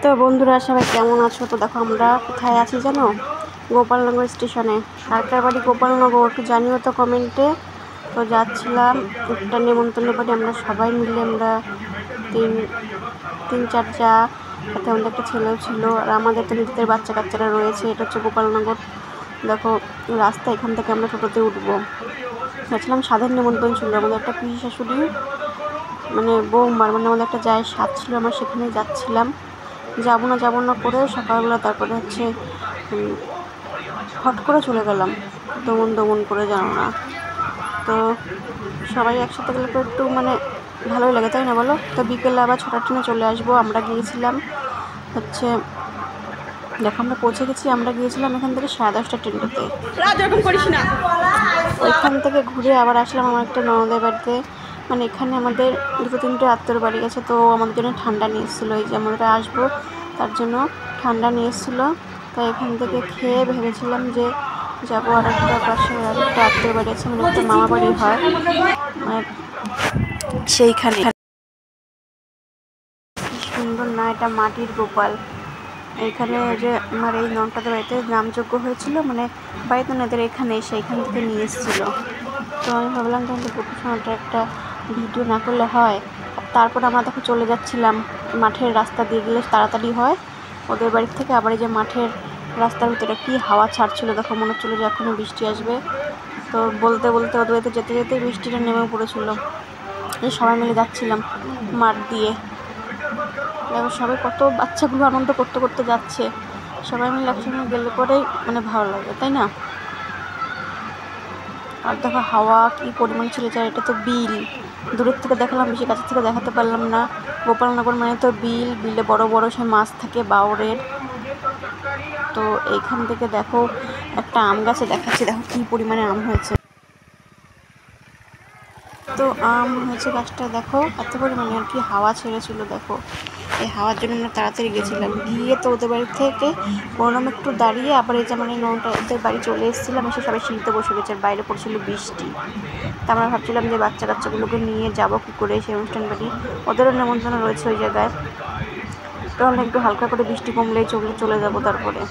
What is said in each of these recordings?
তো বন্ধুরা সবাই কেমন আছো? তো দেখো আমরা কোথায় আছি জানো? গোপালনগর স্টেশনে। কার কার বাড়ি গোপালনগর একটু জানিও তো কমেন্টে। তো যাচ্ছিলাম একটা নেমন্তন্ন বাড়ি, আমরা সবাই মিলে আমরা তিন তিন চার যা, সাথে আমাদের একটা ছেলেও ছিল, আর আমাদের তো নিজেদের বাচ্চা কাচ্চারা রয়েছে। এটা হচ্ছে গোপালনগর। দেখো রাস্তা, এখান থেকে আমরা টোটোতে উঠবো। যাচ্ছিলাম স্বাদের নেমন্তন্ন ছিল, আমাদের একটা পিসি শাশুড়ি মানে বৌমার, মানে আমাদের একটা জায়ের স্বাদ ছিল, আমরা সেখানে যাচ্ছিলাম। যাবো না করে সকালবেলা তারপরে হচ্ছে হট করে চলে গেলাম, দমন করে, জানো না। তো সবাই একসাথে গেলে তো একটু মানে ভালোই লাগে, তাই না বলো? তো বিকেলে আবার 6টার ট্রেনে চলে আসবো। আমরা গিয়েছিলাম হচ্ছে, দেখো আমরা পৌঁছে গেছি, আমরা গিয়েছিলাম এখান থেকে 10:30 ট্রেনটাতে। ওইখান থেকে ঘুরে আবার আসলাম আমার একটা ননদের বাড়িতে। মানে এখানে আমাদের 2-3টে আত্মীয়র বাড়ি আছে, তো আমাদের জন্য ঠান্ডা নিয়ে এসেছিলো, এই যে আমরা আসবো তার জন্য ঠান্ডা নিয়ে এসেছিলো। তাই এখান থেকে খেয়ে ভেবেছিলাম যে যাবো আর একটা পাশে আরেকটা আত্মীয়র বাড়ি আছে, মানে একটা মামা বাড়ি হয়, মানে সেইখানে। সুন্দর না, এটা মাটির গোপাল। এখানে যে আমার এই ননটাদের বাড়িতে নামযজ্ঞ হয়েছিল, মানে বাড়িতে ওনাদের এখানে সেইখান থেকে নিয়ে এসেছিলো। তো আমি ভাবলাম যে গোপীসোনাটা একটা ভিডিও না করলে হয়। তারপর আমরা দেখো চলে যাচ্ছিলাম মাঠের রাস্তা দিয়ে, গেলে তাড়াতাড়ি হয় ওদের বাড়ির থেকে। আবার এই যে মাঠের রাস্তার ভিতরে কি হাওয়া ছাড়ছিল, দেখো মনে হচ্ছিলো যে এখনও বৃষ্টি আসবে। তো বলতে বলতে ওদের বাড়িতে যেতে যেতে বৃষ্টিটা নেমে পড়েছিল। এই সবাই মিলে যাচ্ছিলাম মাঠ দিয়ে। দেখো সবাই কত বাচ্চাগুলো আনন্দ করতে করতে যাচ্ছে, সবাই মিলে একসঙ্গে গেলে পরেই মানে ভালো লাগে, তাই না? আর দেখো হাওয়া কি পরিমাণ ছিল, যায় এটা তো বিল। দূরের থেকে দেখালাম, বেশি কাছের থেকে দেখাতে পারলাম না। গোপালনগর মানে তো বিল, বিলে বড় বড় সে মাছ থাকে বাউরের। তো এইখান থেকে দেখো একটা আম গাছে দেখাচ্ছি, দেখো কি পরিমাণে আম হয়েছে। তো আম হয়েছে গাছটা, দেখো এত পরিমাণে আর কি হাওয়া ছেড়েছিল। দেখো এই হাওয়ার জন্য আমরা তাড়াতাড়ি গেছিলাম, গিয়ে তো ওদের বাড়ি থেকে কোনোরকম একটু দাঁড়িয়ে আবার এই যে মানে নটা ওদের বাড়ি চলে এসেছিলাম। এসে সবাই সিঁড়িতে বসে গেছে, আর বাইরে পড়ছিল বৃষ্টি। তা আমরা ভাবছিলাম যে বাচ্চা কাচ্চাগুলোকে নিয়ে যাবো কী করে সেই অনুষ্ঠান বাড়ি, ওদেরও নেমন্তন্ন রয়েছে ওই জায়গায়। তাহলে একটু হালকা করে বৃষ্টি কমলেই চলে যাবো। তারপরে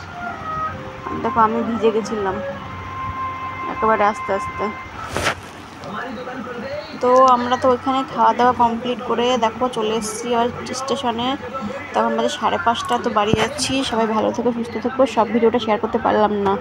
দেখো আমি ভিজে গেছিলাম একেবারে আস্তে আস্তে। তো আমরা তো ওইখানে খাওয়া দাওয়া কমপ্লিট করে দেখো চলে এসেছি আবার স্টেশনে। তখন বাজে 5:30। তো বাড়ি যাচ্ছি। সবাই ভালো থেকো, সুস্থ থেকো। সব ভিডিওটা শেয়ার করতে পারলাম না।